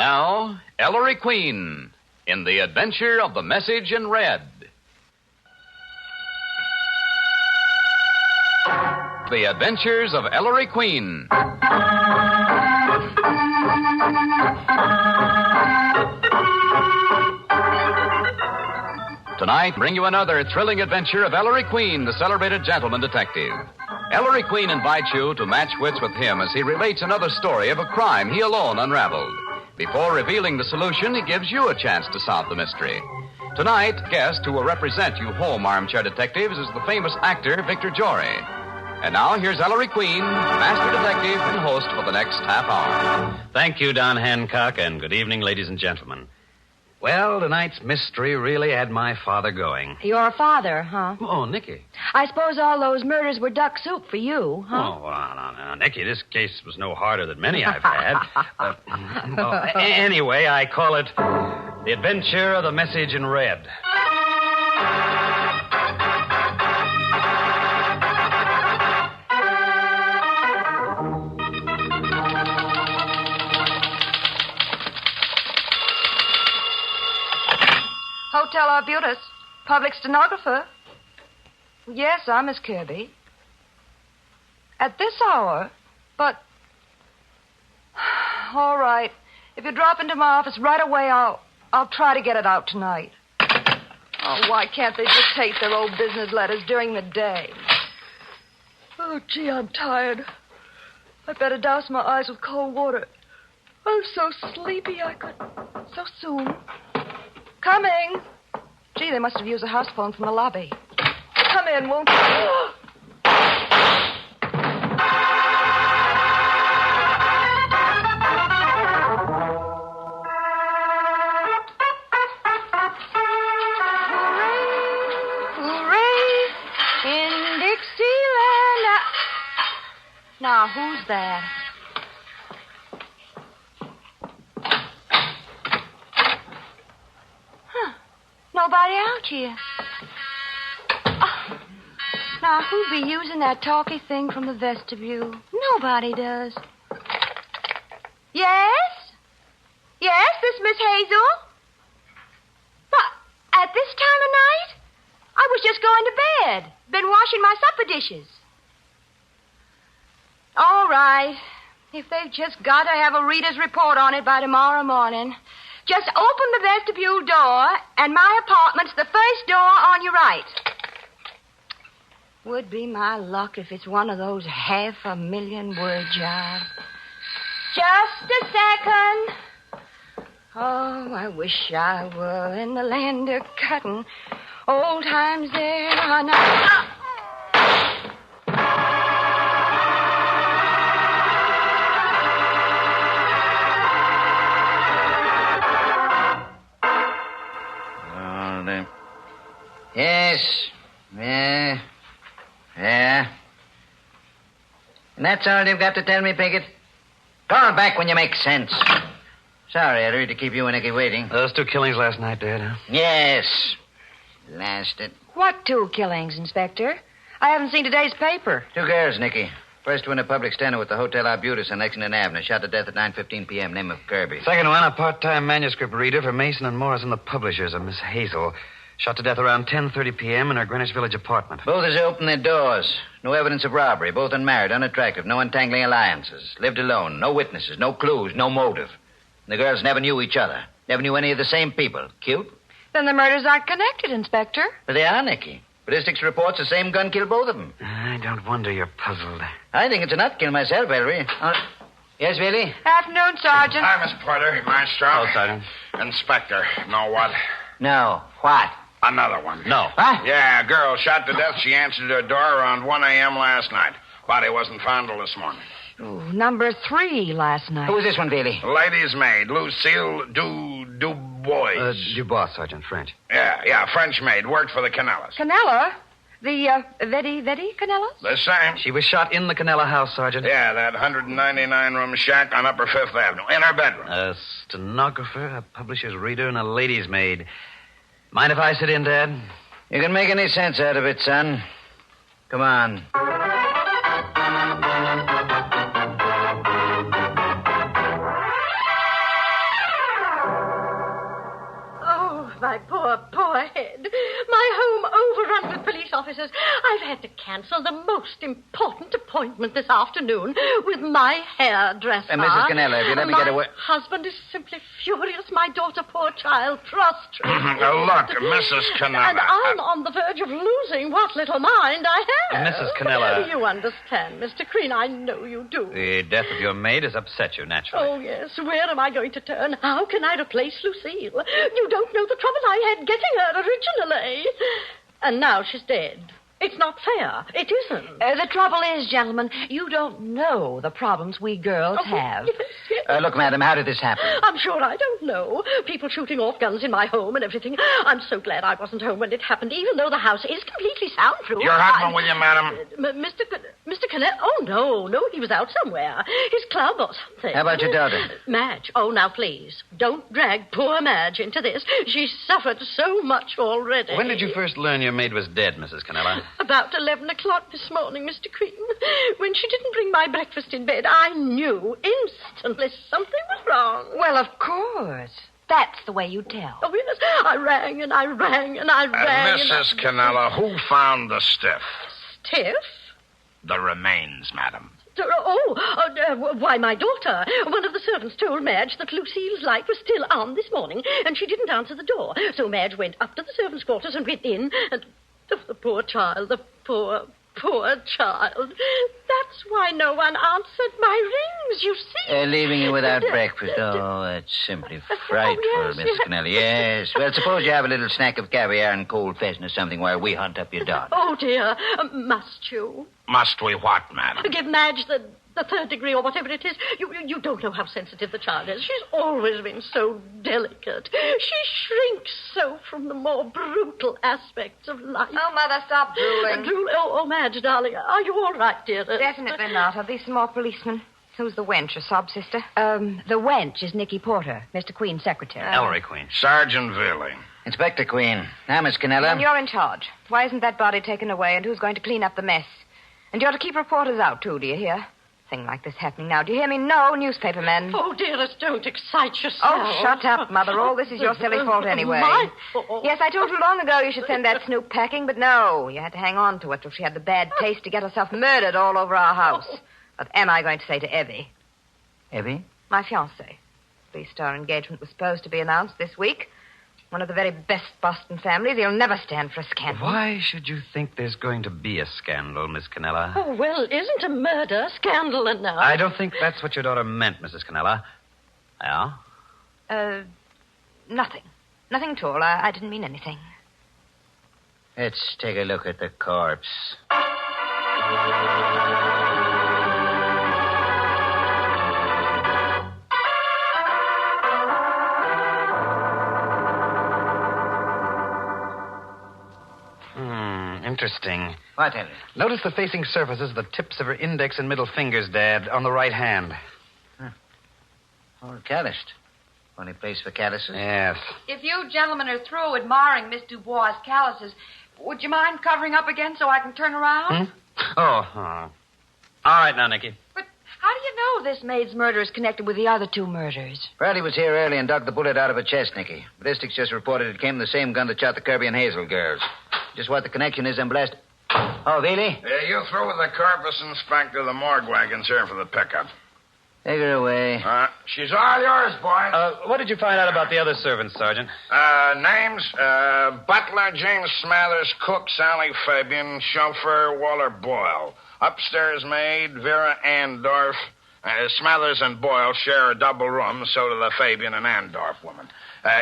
Now, Ellery Queen in The Adventure of the Message in Red. The Adventures of Ellery Queen. Tonight, bring you another thrilling adventure of Ellery Queen, the celebrated gentleman detective. Ellery Queen invites you to match wits with him as he relates another story of a crime he alone unraveled. Before revealing the solution, he gives you a chance to solve the mystery. Tonight, guest who will represent you home armchair detectives is the famous actor Victor Jory. And now, here's Ellery Queen, master detective and host for the next half hour. Thank you, Don Hancock, and good evening, ladies and gentlemen. Well, tonight's mystery really had my father going. Your father, huh? Oh, Nicky. I suppose all those murders were duck soup for you, huh? Oh, well, no, Nicky, this case was no harder than many I've had. Anyway, I call it The Adventure of the Message in Red. Hotel Arbutus. Public stenographer. Yes, I'm Miss Kirby. At this hour? But... All right. If you drop into my office right away, I'll try to get it out tonight. Oh, why can't they dictate their old business letters during the day? Oh, gee, I'm tired. I'd better douse my eyes with cold water. I'm so sleepy I could... So soon. Coming. Gee, they must have used a house phone from the lobby. Come in, won't you? Hooray, in Dixieland. Now, who's that? Nobody out here. Oh. Now, who'd be using that talky thing from the vestibule? Nobody does. Yes? Yes, this Miss Hazel? But at this time of night? I was just going to bed. Been washing my supper dishes. All right. If they've just got to have a reader's report on it by tomorrow morning... Just open the vestibule door, and my apartment's the first door on your right. Would be my luck if it's one of those 500,000-word jobs. Just a second. Oh, I wish I were in the land of cotton. Old times there are not... Yes. Yeah. And that's all you've got to tell me, Pickett? Call back when you make sense. Sorry, Ellery, to keep you and Nicky waiting. Those 2 killings last night, Dad, huh? Yes. Blasted. What 2 killings, Inspector? I haven't seen today's paper. 2 girls, Nicky. First one, a public stenner with the Hotel Arbutus on Lexington Avenue. Shot to death at 9:15 p.m. Name of Kirby. Second one, a part-time manuscript reader for Mason and Morrison, the publishers, a Miss Hazel. Shot to death around 10:30 p.m. in her Greenwich Village apartment. Both as they opened their doors. No evidence of robbery. Both unmarried, unattractive, no entangling alliances. Lived alone. No witnesses, no clues, no motive. And the girls never knew each other. Never knew any of the same people. Cute? Then the murders aren't connected, Inspector. But they are, Nicky. Ballistics reports the same gun killed both of them. I don't wonder you're puzzled. I think it's a nut kill myself, Ellery. Yes, Billy? Afternoon, Sergeant. Hi, Miss Porter. Maestro. Oh, Sergeant. Inspector. Know what? No. What? Another one. No. What? Yeah, a girl shot to death. She answered her door around 1 a.m. last night. Body wasn't found till this morning. Ooh, number 3 last night. Who was this one, Billy? Lady's maid, Lucille Dubois. Dubois, Sergeant, French. Yeah, French maid. Worked for the Canelas. Canela? The, Vetti Canelas? The same. She was shot in the Canela house, Sergeant. Yeah, that 199-room shack on Upper Fifth Avenue. In her bedroom. A stenographer, a publisher's reader, and a lady's maid. Mind if I sit in, Dad? You can make any sense out of it, son. Come on. head. My home overrun with police officers. I've had to cancel the most important appointment this afternoon with my hairdresser. Mrs. Canela, if you let me get away... My husband is simply furious. My daughter, poor child, prostrate. Look, Mrs. Canela. And I'm on the verge of losing what little mind I have. Mrs. Canela. You understand, Mr. Queen. I know you do. The death of your maid has upset you, naturally. Oh, yes. Where am I going to turn? How can I replace Lucille? You don't know the trouble I had getting her originally. And now she's dead. It's not fair. It isn't. The trouble is, gentlemen, you don't know the problems we girls have. Yes. Look, madam, how did this happen? I'm sure I don't know. People shooting off guns in my home and everything. I'm so glad I wasn't home when it happened, even though the house is completely soundproof. Your husband with you, madam? Mr. Canela? Oh, no, he was out somewhere. His club or something. How about your daughter? Madge. Oh, now, please, don't drag poor Madge into this. She's suffered so much already. When did you first learn your maid was dead, Mrs. Canela? About 11 o'clock this morning, Mr. Queen. When she didn't bring my breakfast in bed, I knew instantly something was wrong. Well, of course. That's the way you tell. Oh, yes. I rang and I rang and I rang. Mrs. Canela, who found the stiff? Stiff? The remains, madam. Why, my daughter. One of the servants told Madge that Lucille's light was still on this morning, and she didn't answer the door. So Madge went up to the servants' quarters and went in, and... Oh, the poor child, the poor child. That's why no one answered my rings, you see. Leaving you without breakfast. Oh, that's simply frightful, yes, Mrs. Canela. Yes. Well, suppose you have a little snack of caviar and cold pheasant or something while we hunt up your daughter. Oh, dear. Must you? Must we what, madam? Give Madge the third degree or whatever it is. You don't know how sensitive the child is. She's always been so delicate. She shrinks so from the more brutal aspects of life. Oh, Mother, stop drooling. Oh, Madge, darling, are you all right, dear? Definitely not. There'll be some more policemen. Who's the wench, a sob sister? The wench is Nicky Porter, Mr. Queen's secretary. Ellery Queen. Sergeant Villy. Inspector Queen. Now, Miss Canela. And you're in charge. Why isn't that body taken away, and who's going to clean up the mess? And you ought to keep reporters out, too, do you hear? Thing like this happening now. Do you hear me? No newspaper men. Oh, dearest, don't excite yourself. Oh, shut up, Mother. All this is your silly fault anyway. My fault? Yes, I told you long ago you should send that snoop packing, but no. You had to hang on to it till she had the bad taste to get herself murdered all over our house. What am I going to say to Evie? Evie? My fiancé. The 3-star engagement was supposed to be announced this week. One of the very best Boston families. He'll never stand for a scandal. Why should you think there's going to be a scandal, Miss Canela? Oh, well, isn't a murder scandal enough? I don't think that's what your daughter meant, Mrs. Canela. Yeah? Nothing. Nothing at all. I didn't mean anything. Let's take a look at the corpse. Interesting. What, Henry? Notice the facing surfaces of the tips of her index and middle fingers, Dad, on the right hand. All calloused. Only place for calluses? Yes. If you gentlemen are through admiring Miss Dubois' calluses, would you mind covering up again so I can turn around? Oh. All right now, Nicky. But how do you know this maid's murder is connected with the other 2 murders? Bradley was here early and dug the bullet out of her chest, Nicky. Ballistics just reported it came from the same gun that shot the Kirby and Hazel girls. Just what the connection is, I'm blessed. Oh, Veely? You through with the corpus, Inspector. The morgue wagon's here for the pickup. Take her away. She's all yours, boys. What did you find out about the other servants, Sergeant? Names, butler, James Smathers, cook, Sally Fabian, chauffeur, Waller Boyle. Upstairs maid, Vera Andorf. Smathers and Boyle share a double room, so do the Fabian and Andorf women.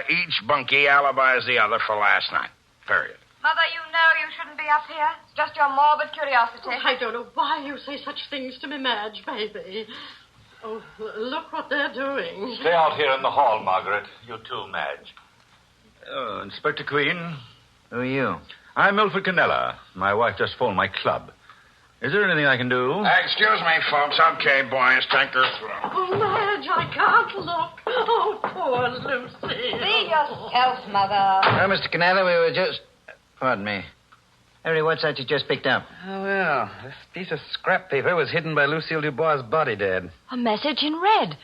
Each bunkie alibis the other for last night. Period. Mother, you know you shouldn't be up here. It's just your morbid curiosity. Oh, I don't know why you say such things to me, Madge, baby. Oh, look what they're doing. Stay out here in the hall, Margaret. You too, Madge. Inspector Queen. Who are you? I'm Milford Canela. My wife just phoned my club. Is there anything I can do? Excuse me, folks. Okay, boys, take her through. Oh, Madge, I can't look. Oh, poor Lucy. Be yourself, Mother. Well, Mr. Canela, we were just... Pardon me. Harry, what's that you just picked up? Oh, well, this piece of scrap paper was hidden by Lucille Dubois' body, Dad. A message in red.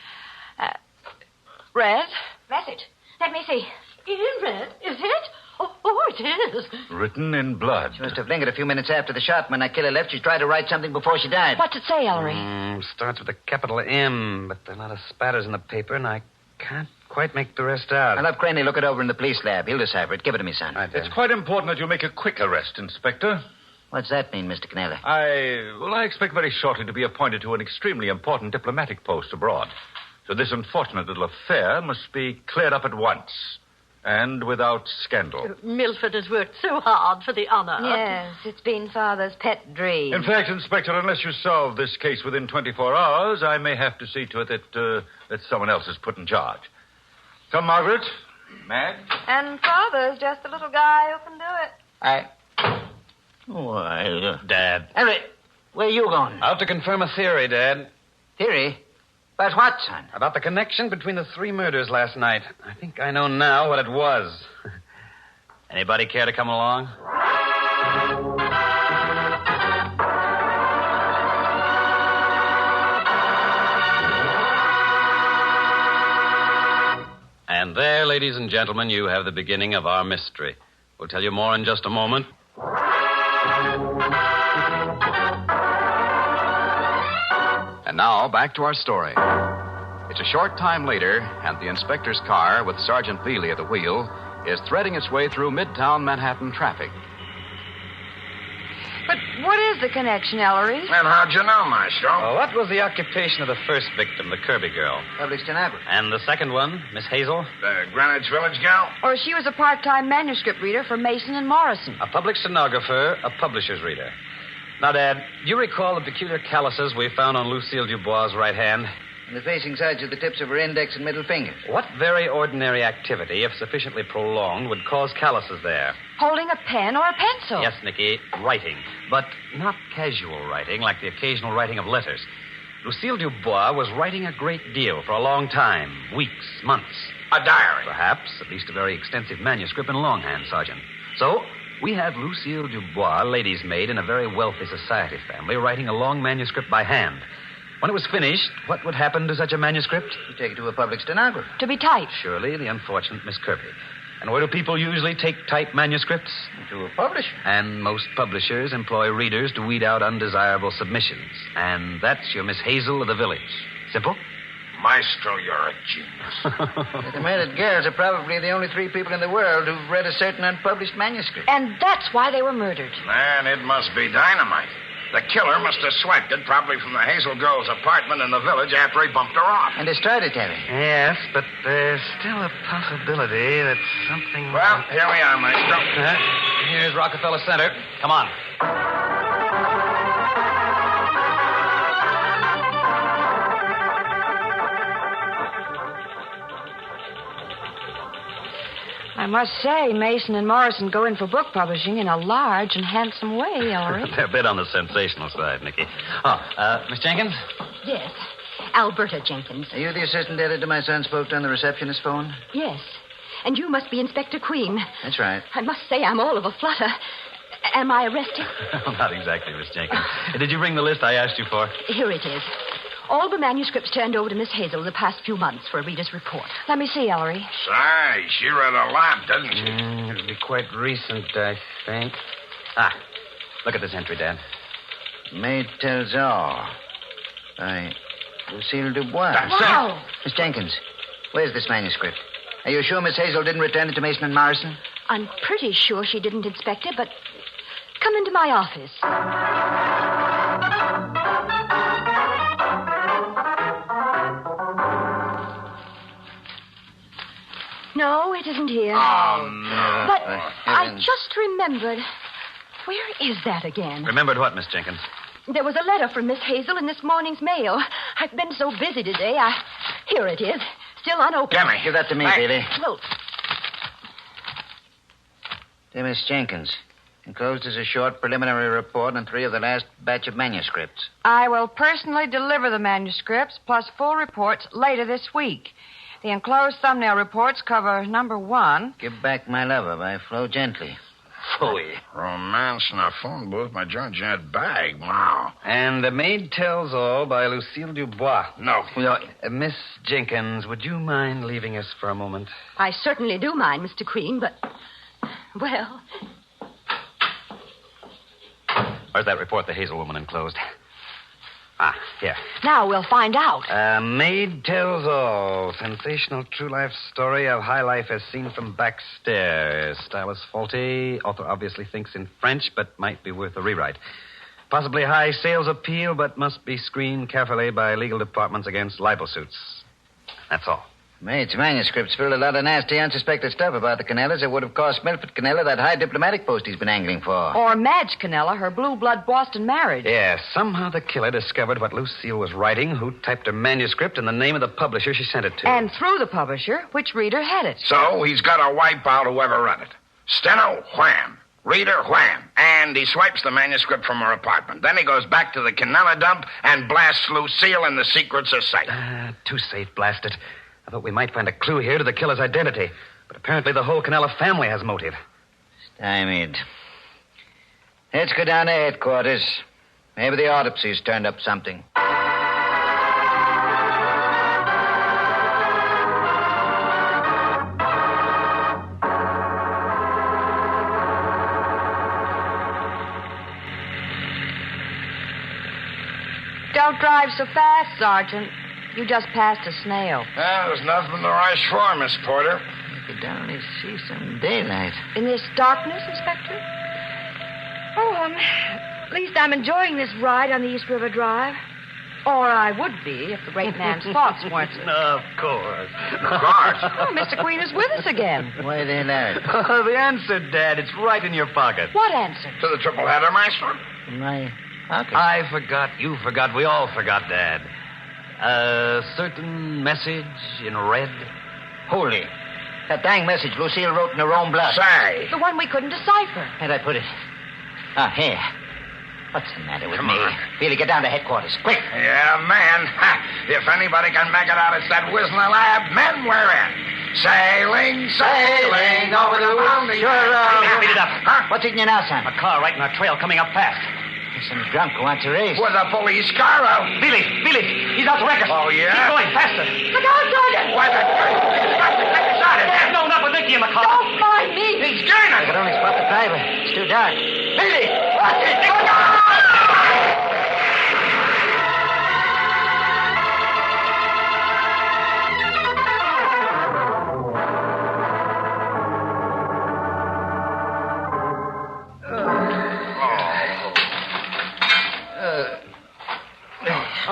Red? Message. Let me see. In red, is it? Oh, it's it is. Written in blood. She must have lingered a few minutes after the shot. When that killer left, she tried to write something before she died. What's it say, Ellery? Starts with a capital M, but there are a lot of spatters in the paper, and I can't quite make the rest out. I'll have Craney look it over in the police lab. He'll decipher it. Give it to me, son. Right, It's quite important that you make a quick arrest, Inspector. What's that mean, Mr. Canela? I expect very shortly to be appointed to an extremely important diplomatic post abroad. So this unfortunate little affair must be cleared up at once. And without scandal. Milford has worked so hard for the honor. Yes, it's been Father's pet dream. In fact, Inspector, unless you solve this case within 24 hours, I may have to see to it that someone else is put in charge. Come, Margaret. Madge? And Father's just a little guy who can do it. Why, Dad. Ellery, where are you going? Out to confirm a theory, Dad. Theory? About what, son? About the connection between the 3 murders last night. I think I know now what it was. Anybody care to come along? And there, ladies and gentlemen, you have the beginning of our mystery. We'll tell you more in just a moment. And now, back to our story. It's a short time later, and the inspector's car, with Sergeant Bealey at the wheel, is threading its way through midtown Manhattan traffic. But what is the connection, Ellery? And how'd you know, Maestro? What was the occupation of the first victim, the Kirby girl? Public stenographer. And the second one, Miss Hazel? The Greenwich Village gal? Or she was a part-time manuscript reader for Mason and Morrison. A public stenographer, a publisher's reader. Now, Dad, you recall the peculiar calluses we found on Lucille Dubois' right hand? And the facing sides of the tips of her index and middle fingers. What very ordinary activity, if sufficiently prolonged, would cause calluses there? Holding a pen or a pencil. Yes, Nicky, writing. But not casual writing, like the occasional writing of letters. Lucille Dubois was writing a great deal for a long time. Weeks, months. A diary. Perhaps, at least a very extensive manuscript in longhand, Sergeant. So, we have Lucille Dubois, lady's maid in a very wealthy society family, writing a long manuscript by hand. When it was finished, what would happen to such a manuscript? You take it to a public stenographer. To be typed. Surely the unfortunate Miss Kirby. And where do people usually take typed manuscripts? To a publisher. And most publishers employ readers to weed out undesirable submissions. And that's your Miss Hazel of the village. Simple? Maestro, you're a genius. The murdered girls are probably the only 3 people in the world who've read a certain unpublished manuscript. And that's why they were murdered. Man, it must be dynamite. The killer must have swiped it, probably from the Hazel girl's apartment in the village after he bumped her off. And destroyed it, Terry. Yes, but there's still a possibility that something... Well, here we are, Maestro. Here's Rockefeller Center. Come on. I must say, Mason and Morrison go in for book publishing in a large and handsome way, Ellery. They're a bit on the sensational side, Nicky. Miss Jenkins? Yes. Alberta Jenkins. Are you the assistant editor my son spoke to on the receptionist phone? Yes. And you must be Inspector Queen. That's right. I must say I'm all of a flutter. Am I arrested? Not exactly, Miss Jenkins. Did you bring the list I asked you for? Here it is. All the manuscripts turned over to Miss Hazel the past few months for a reader's report. Let me see, Ellery. Say, she read a lot, doesn't she? It'll be quite recent, I think. Look at this entry, Dad. Maid tells all. By Lucille Dubois. Wow. Miss Jenkins, where's this manuscript? Are you sure Miss Hazel didn't return it to Mason and Morrison? I'm pretty sure she didn't inspect it, but come into my office. No, it isn't here. Oh, no. But I just remembered. Where is that again? Remembered what, Miss Jenkins? There was a letter from Miss Hazel in this morning's mail. I've been so busy today. Here it is. Still unopened. Give me. Give that to me, Bailey. Well, Dear Miss Jenkins, enclosed is a short preliminary report on 3 of the last batch of manuscripts. I will personally deliver the manuscripts plus full reports later this week. The enclosed thumbnail reports cover number 1. Give Back My Lover by Flo Gently. Phooey. Romance in a phone booth by Georgette Bagg. Wow. And The Maid Tells All by Lucille Dubois. No. Miss Jenkins, would you mind leaving us for a moment? I certainly do mind, Mr. Queen, but Well, Where's that report the Hazel woman enclosed? Ah, here. Now we'll find out. Maid tells all. Sensational true life story of high life as seen from backstairs. Style is faulty. Author obviously thinks in French, but might be worth a rewrite. Possibly high sales appeal, but must be screened carefully by legal departments against libel suits. That's all. Maid's manuscript spilled a lot of nasty, unsuspected stuff about the Canelas that would have cost Milford Canela that high diplomatic post he's been angling for. Or Madge Canela, her blue blood Boston marriage. Yes, somehow the killer discovered what Lucille was writing, who typed her manuscript, and the name of the publisher she sent it to. And through the publisher, which reader had it. So he's got to wipe out whoever read it. Steno, wham. Reader, wham. And he swipes the manuscript from her apartment. Then he goes back to the Canela dump and blasts Lucille in the secrets are safe. Too safe, blast it. I thought we might find a clue here to the killer's identity. But apparently the whole Canela family has motive. Stymied. Let's go down to headquarters. Maybe the autopsy's turned up something. Don't drive so fast, Sergeant. You just passed a snail. There's nothing to rush for, Miss Porter. You could only see some daylight. In this darkness, Inspector? Oh, at least I'm enjoying this ride on the East River Drive. Or I would be if the great man's thoughts weren't. Of course. Of course. Oh, Mr. Queen is with us again. Why they that? Oh, the answer, Dad. It's right in your pocket. What answer? To the triple header, Maestro? In my pocket. I forgot. You forgot. We all forgot, Dad. A certain message in red. Holy. That dang message Lucille wrote in her own blood. Say. The one we couldn't decipher. Where'd I put it? Ah, here. What's the matter with Come me? on. Billy, get down to headquarters. Quick. Yeah, man. Ha. If anybody can make it out, it's that whiz in the lab. Men, we're in. Sailing, sailing over the bounding. Speed it up. Huh? What's eating you now, son? A car right in our trail coming up fast. There's some drunk who wants a race. With a police car out. Billy, he's out to wreck us. Oh, yeah? Keep going, faster. Look out, Sergeant! Why, he's got to take us out of here. No, not with Nicky in the car. Don't mind me. He's gaining. I could only spot the driver. It's too dark. Billy!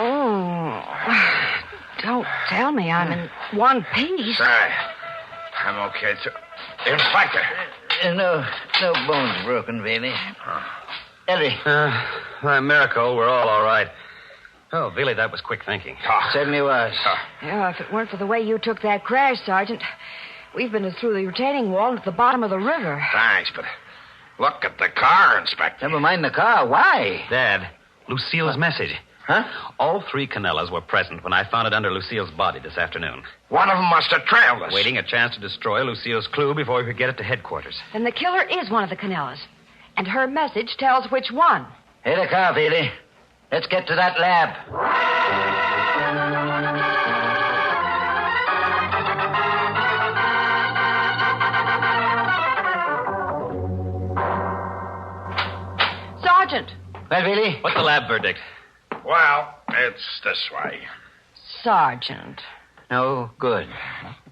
Oh. Don't tell me I'm in one piece. I'm okay, too. Inspector. No bones broken, Bailey. Ellery. By miracle, we're all right. Oh, Billy, that was quick thinking. Certainly was. Yeah, if it weren't for the way you took that crash, Sergeant, we've been through the retaining wall and at the bottom of the river. Thanks, but look at the car, Inspector. Never mind the car. Why? Dad, Lucille's message. Huh? All three Canelas were present when I found it under Lucille's body this afternoon. One of them must have trailed us. Waiting a chance to destroy Lucille's clue before we could get it to headquarters. Then the killer is one of the Canelas. And her message tells which one. Hey, the car, Bailey. Let's get to that lab. Sergeant. Well, Bailey? What's the lab verdict? Well, it's this way. Sergeant. No good.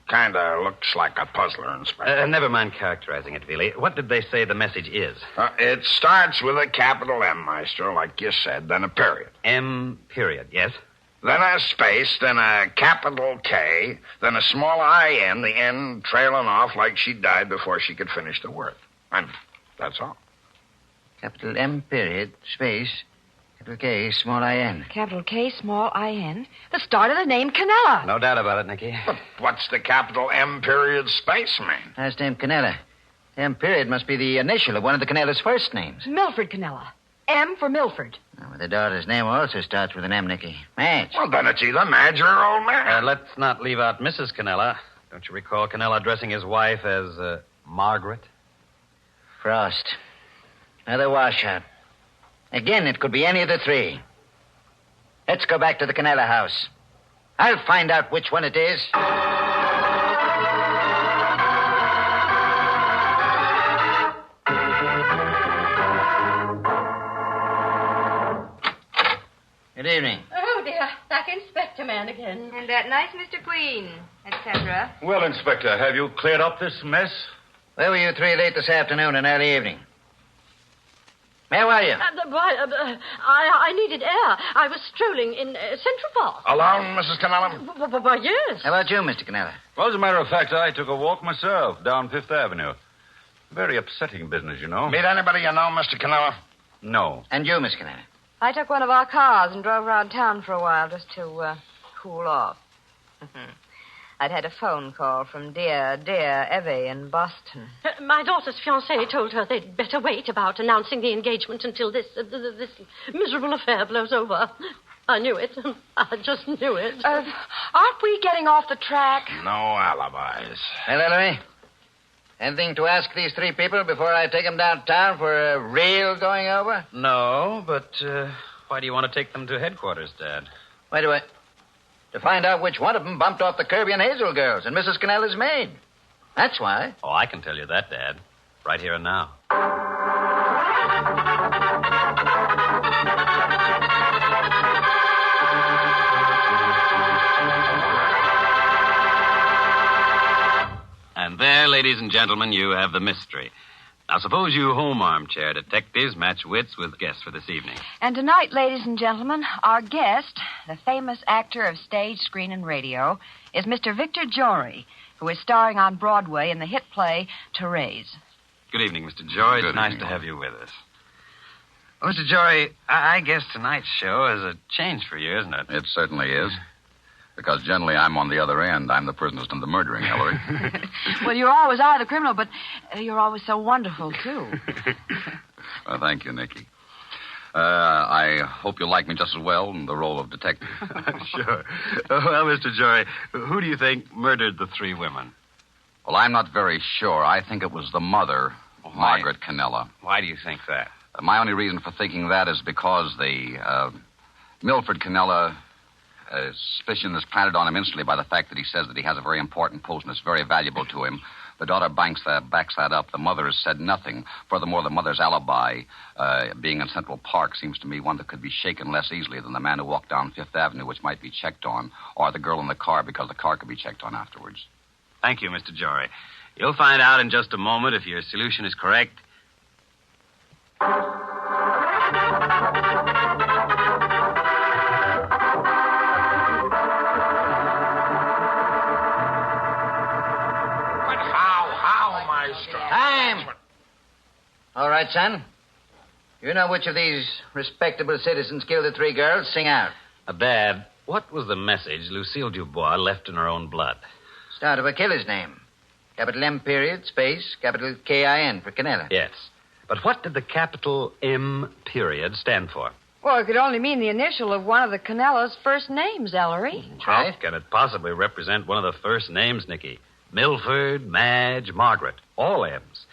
Kind of looks like a puzzler, Inspector. Never mind characterizing it, Billy. What did they say the message is? It starts with a capital M, Maestro, like you said, then a period. M period, yes? Then a space, then a capital K, then a small I-N, the N trailing off like she died before she could finish the word. And that's all. Capital M period, space, capital K, small I-N. Capital K, small I-N. The start of the name Canela. No doubt about it, Nicky. But what's the capital M period space mean? Last name Canela. M period must be the initial of one of the Canela's first names. Milford Canela. M for Milford. Well, the daughter's name also starts with an M, Nicky. Madge. Well, then it's either Madge or old man. Let's not leave out Mrs. Canela. Don't you recall Canela addressing his wife as Margaret? Frost. Another washout. Again, it could be any of the three. Let's go back to the Canela house. I'll find out which one it is. back, Inspector Man again. And that nice Mr. Queen, etc. Well, Inspector, have you cleared up this mess? Where were you three late this afternoon and early evening? Where were you? I needed air. I was strolling in Central Park. Alone, Mrs. Canela? Why, yes. How about you, Mr. Canela? Well, as a matter of fact, I took a walk myself down Fifth Avenue. Very upsetting business, you know. Meet anybody you know, Mr. Canela? No. And you, Miss Canela? I took one of our cars and drove around town for a while just to cool off. I'd had a phone call from dear Evie in Boston. My daughter's fiancé told her they'd better wait about announcing the engagement until this miserable affair blows over. I knew it. I just knew it. Aren't we getting off the track? No alibis. Well, Ellery, anything to ask these three people before I take them downtown for a real going over? No, but why do you want to take them to headquarters, Dad? Why do I... To find out which one of them bumped off the Kirby and Hazel girls and Mrs. Canela's maid. That's why. Oh, I can tell you that, Dad. Right here and now. And there, ladies and gentlemen, you have the mystery. Now, suppose you home armchair detectives match wits with guests for this evening. And tonight, ladies and gentlemen, our guest, the famous actor of stage, screen, and radio, is Mr. Victor Jory, who is starring on Broadway in the hit play Therese. Good evening, Mr. Jory. It's nice to have you with us. Well, Mr. Jory, I guess tonight's show is a change for you, isn't it? It certainly is. Because generally I'm on the other end. I'm the person who's done the murdering, Ellery. Well, you always are the criminal, but you're always so wonderful, too. Well, thank you, Nicky. I hope you'll like me just as well in the role of detective. Sure. Well, Mr. Jory, who do you think murdered the three women? Well, I'm not very sure. I think it was the mother, Margaret Canela. Why do you think that? My only reason for thinking that is because the Milford Canela... suspicion is planted on him instantly by the fact that he says that he has a very important post and it's very valuable to him. The daughter backs that up. The mother has said nothing. Furthermore, the mother's alibi, being in Central Park, seems to me one that could be shaken less easily than the man who walked down Fifth Avenue, which might be checked on, or the girl in the car, because the car could be checked on afterwards. Thank you, Mr. Jory. You'll find out in just a moment if your solution is correct. Time! All right, son. You know which of these respectable citizens killed the three girls? Sing out. Dad, what was the message Lucille Dubois left in her own blood? Start of a killer's name. Capital M period, space, capital K-I-N for Canela. Yes. But what did the capital M period stand for? Well, it could only mean the initial of one of the Canela's first names, Ellery. How can it possibly represent one of the first names, Nicky? Milford, Madge, Margaret. All M's.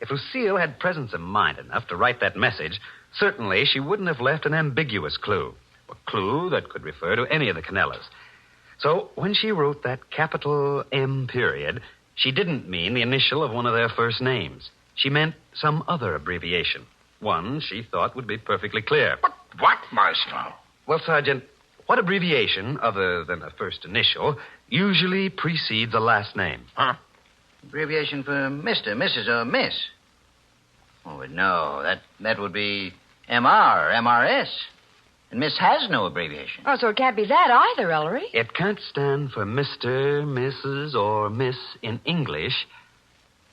If Lucille had presence of mind enough to write that message, certainly she wouldn't have left an ambiguous clue. A clue that could refer to any of the Canelas. So when she wrote that capital M period, she didn't mean the initial of one of their first names. She meant some other abbreviation. One she thought would be perfectly clear. What, Maestro? Well, Sergeant, what abbreviation, other than a first initial, usually precedes a last name? Huh? Abbreviation for Mr., Mrs., or Miss. Oh, no. That would be M.R. or M.R.S. And Miss has no abbreviation. Oh, so it can't be that either, Ellery. It can't stand for Mr., Mrs., or Miss in English.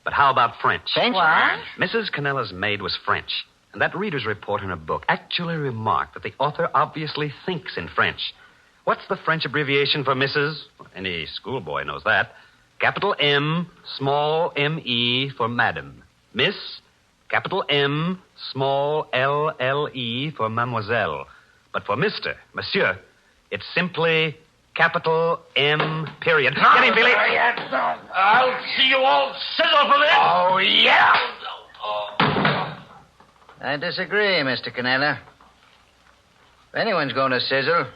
But how about French? French? What? Mrs. Canela's maid was French. And that reader's report in her book actually remarked that the author obviously thinks in French. What's the French abbreviation for Mrs.? Any schoolboy knows that. Capital M, small M-E for Madam. Miss, capital M, small L-L-E for Mademoiselle. But for Mr., Monsieur, it's simply capital M, period. Get him, Billy. I'll see you all sizzle for this. Oh, yeah. I disagree, Mr. Canela. If anyone's going to sizzle,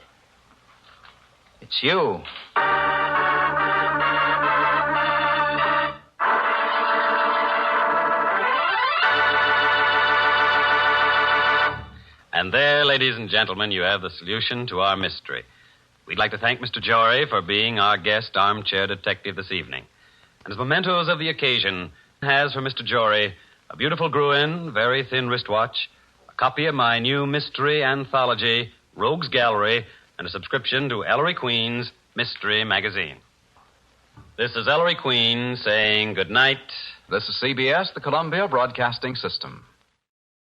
it's you. And there, ladies and gentlemen, you have the solution to our mystery. We'd like to thank Mr. Jory for being our guest armchair detective this evening. And as mementos of the occasion, has for Mr. Jory a beautiful Gruen, very thin wristwatch, a copy of my new mystery anthology, Rogues Gallery, and a subscription to Ellery Queen's Mystery Magazine. This is Ellery Queen saying good night. This is CBS, the Columbia Broadcasting System.